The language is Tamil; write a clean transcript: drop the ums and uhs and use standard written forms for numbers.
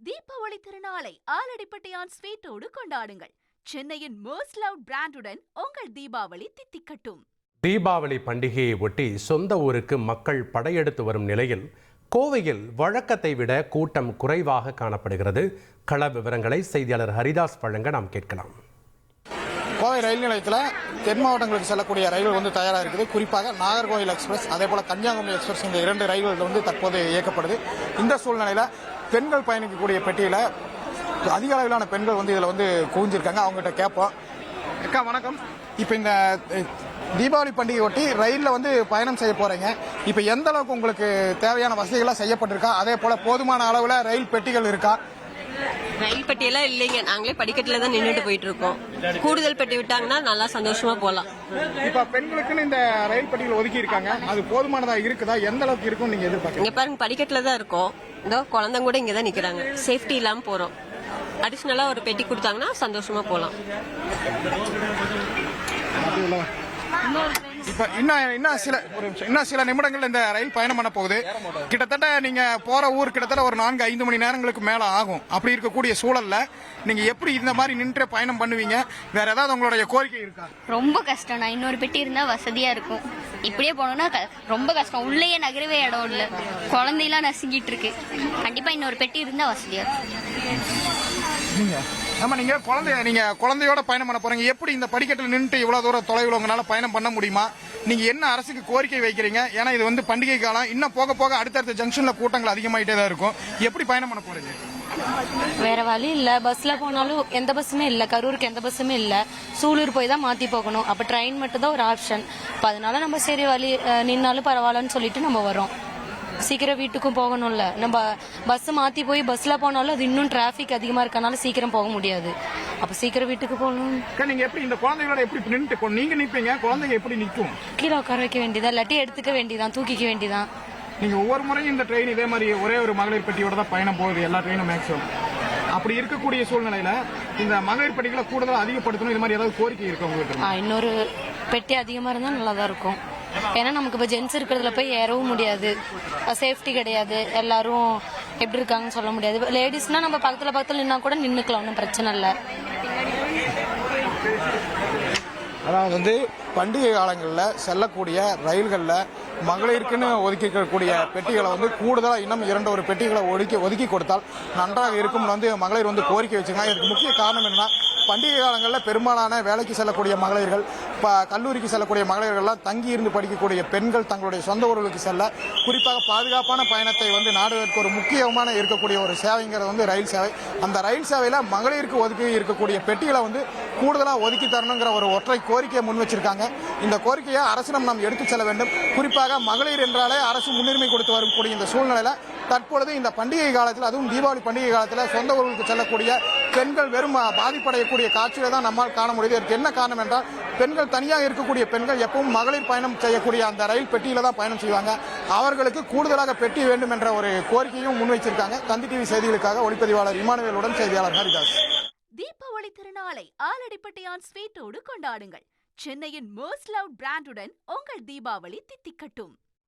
தீபாவளி திருநாளை ஆலடிப்பட்டியான் ஸ்வீட்டோடு கொண்டாடுங்கள். சென்னையின் மோஸ்ட் லவ்ட் பிராண்டுடன் உங்கள் தீபாவளி தித்திக்கட்டும். தீபாவளி பண்டிகையை ஒட்டி சொந்த ஊருக்கு மக்கள் படையெடுத்து வரும் நிலையில் கோவையில் வழக்கத்தை விட கூட்டம் குறைவாக காணப்படுகிறது. கள விவரங்களை செய்தியாளர் ஹரிதாஸ் வழங்க நாம் கேட்கலாம். கோவை ரயில் நிலையத்தில் தென் மாவட்டங்களுக்கு செல்லக்கூடிய ரயில்கள் தயாராக இருக்குது. குறிப்பாக நாகர்கோவில் எக்ஸ்பிரஸ் அதே போல கன்னியாகுமரி எக்ஸ்பிரஸ் இந்த 2 ரயில்கள் தற்போது இயக்கப்படுது. இந்த சூழ்நிலையில் பெண்கள் பயணிக்கக்கூடிய பெட்டியில் அதிக அளவிலான பெண்கள் இதில் குவிஞ்சிருக்காங்க. அவங்ககிட்ட கேட்போம். அக்கா வணக்கம். இப்போ இந்த தீபாவளி பண்டிகை ஒட்டி ரயிலில் பயணம் செய்ய போறீங்க. இப்போ எந்த அளவுக்கு உங்களுக்கு தேவையான வசதிகள்லாம் செய்யப்பட்டிருக்கா? அதே போல போதுமான அளவில் ரயில் பெட்டிகள் இருக்கா? ரயில் பெட்டியெல்லாம் இல்லைங்க, நாங்களே படிக்கட்டுல தான் நின்றுட்டு போயிட்டு இருக்கோம். கூடுதல் பெட்டி விட்டாங்கன்னா நல்லா சந்தோஷமா போகலாம். இப்ப பெண்களுக்குன்னு இந்த ரயில் பெட்டிகள் ஒதுக்கி இருக்காங்க, அது போதுமானதா இருக்குதா? எந்த அளவுக்கு இருக்கும் நீங்க எதிர்பார்க்க? இங்க பாருங்க, படிக்கட்டுல தான் இருக்கோம். இதோ குழந்தைங்க கூட இங்கதான் நிக்கிறாங்க. சேஃப்டி இல்லாம போறோம். அடிஷனலா ஒரு பெட்டி கொடுத்தாங்கன்னா சந்தோஷமா போகலாம். இப்ப இன்னும் சில நிமிடங்கள் இந்த ரயில் பயணம் பண்ண போகுது. கிட்டத்தட்ட நீங்க போற ஊர் கிட்டத்தட்ட ஒரு 4-5 மணி நேரங்களுக்கு மேல ஆகும். அப்படி இருக்கக்கூடிய சூழல்ல நீங்க எப்படி இந்த மாதிரி நின்று பயணம் பண்ணுவீங்க? வேற ஏதாவது உங்களுடைய கோரிக்கை இருக்கா? ரொம்ப கஷ்டம். நான் இன்னொரு பெட்டி இருந்தா வசதியா இருக்கும். இப்படியே போனோம்னா ரொம்ப கஷ்டம். உள்ளேயே நகரவே இடம் இல்ல. குழந்தையெல்லாம் நசுங்கிட்டு இருக்கு. கண்டிப்பா இன்னொரு பெட்டி இருந்தா வசதியா இருக்கும். ஆமா, நீங்க குழந்தையோட பயணம் பண்ண போறீங்க. எப்படி இந்த படிக்கட்டில் நின்று இவ்வளவு தூரம் தொலைவில் உங்களால பயணம் பண்ண முடியுமா? நீங்க என்ன அரசுக்கு கோரிக்கை வைக்கிறீங்க? ஏன்னா இது பண்டிகை காலம். இன்னும் போக போக அடுத்தடுத்த ஜங்ஷன்ல கூட்டங்கள் அதிகமாயிட்டே தான் இருக்கும். எப்படி பயணம் பண்ண போறீங்க? வேற வழி இல்ல. பஸ்ல போனாலும் எந்த பஸ்ஸுமே இல்ல. கரூருக்கு எந்த பஸ்ஸுமே இல்ல. சூலூர் போய் தான் மாத்தி போகணும். அப்ப ட்ரெயின் மட்டும் தான் ஒரு ஆப்ஷன். அதனால நம்ம சரி வழி நின்னாலும் பரவாயில்லன்னு சொல்லிட்டு நம்ம வரோம். சீக்கிரம் வீட்டுக்கும் போகணும்ல. நம்ம பஸ் மாத்தி போய் பஸ்ல போனாலும் அது இன்னும் டிராபிக் அதிகமா இருக்கனால சீக்கிரம் போக முடியாது. அப்ப சீக்கிரம் வீட்டுக்கு போகணும். நீங்க எப்படி இந்த குழந்தைகளோட எப்படி நின்று நீங்க நிப்பீங்க? குழந்தைங்க எப்படி நிற்கும்? கீழே உட்கார வைக்க வேண்டியதா, இல்லாட்டி எடுத்துக்க வேண்டியதான், தூக்கிக்க வேண்டியதான். நீங்க ஒவ்வொரு முறையும் இந்த ட்ரெயின் இதே மாதிரி ஒரே ஒரு மகளிர் பெட்டியோட தான் பயணம் போகுது, எல்லா ட்ரெயினும் மேக்ஸிமம். அப்படி இருக்கக்கூடிய சூழ்நிலையில இந்த மகளிர் பெட்டிகளை கூடுதல் அதிகப்படுத்தணும், இது மாதிரி ஏதாவது கோரிக்கை இருக்கு உங்களுக்கு? இன்னொரு பெட்டி அதிகமா இருந்தா நல்லாதான் இருக்கும். ஏன்னா நமக்கு இப்போ ஜென்ஸ் இருக்கிறதுல போய் ஏறவும் முடியாது. சேஃப்டி கிடையாது. எல்லாரும் எப்படி இருக்காங்கன்னு சொல்ல முடியாது. லேடிஸ்னா நம்ம பக்கத்துல நின்னா கூட நின்னுக்கலாம், ஒன்றும் பிரச்சனை இல்லை. அதாவது பண்டிகை காலங்களில் செல்லக்கூடிய ரயில்களில் மகளிருக்குன்னு ஒதுக்கிக்கூடிய பெட்டிகளை கூடுதலாக இன்னும் 2 பெட்டிகளை ஒதுக்கி கொடுத்தால் நன்றாக இருக்கும்னு மகளிர் கோரிக்கை வச்சுருக்காங்க. இதுக்கு முக்கிய காரணம் என்னன்னா, பண்டிகை காலங்களில் பெரும்பாலான வேலைக்கு செல்லக்கூடிய மகளிர்கள், கல்லூரிக்கு செல்லக்கூடிய மகளிர்கள்லாம் தங்கி இருந்து படிக்கக்கூடிய பெண்கள் தங்களுடைய சொந்த ஊர்களுக்கு செல்ல, குறிப்பாக பாதுகாப்பான பயணத்தை நாடுவதற்கு ஒரு முக்கியமான இருக்கக்கூடிய ஒரு சேவைங்கிறது ரயில் சேவை. அந்த ரயில் சேவையில் மகளிருக்கு ஒதுக்கி இருக்கக்கூடிய பெட்டிகளை கூடுதலாக ஒதுக்கி தரணுங்கிற ஒரு ஒற்றை கோரிக்கையை முன் வச்சிருக்காங்க. இந்த கோரிக்கையை அரசிடம் நாம் எடுத்துச் செல்ல வேண்டும். குறிப்பாக மகளிர் என்றாலே அரசு முன்னுரிமை கொடுத்து வரக்கூடிய இந்த சூழ்நிலையில தற்பொழுது இந்த பண்டிகை காலத்தில், அதுவும் தீபாவளி பண்டிகை காலத்தில் சொந்த ஊர்களுக்கு செல்லக்கூடிய பெண்கள் வெறும் பாதிப்படையக்கூடிய காட்சியை தான் நம்மால் காண முடியுது. இதற்கு என்ன காரணம் என்றால், பெண்கள் தனியாக இருக்கக்கூடிய பெண்கள் எப்பவும் மகளிர் பயணம் செய்யக்கூடிய அந்த ரயில் பெட்டியில தான் பயணம் செய்வாங்க. அவர்களுக்கு கூடுதலாக பெட்டி வேண்டும் என்ற ஒரு கோரிக்கையும் முன்வைச்சிருக்காங்க. தந்தி டிவி செய்திகளுக்காக ஒளிப்பதிவாளர் இமானுவேலுடன் செய்தியாளர் ஹரிதாஸ். தீபாவளி திருநாளை ஆலடிப்பட்டியான் ஸ்வீட்டோடு கொண்டாடுங்கள். சென்னையின் மோஸ்ட் லவ்ட் பிராண்டுடன் உங்கள் தீபாவளி தித்திக்கட்டும்.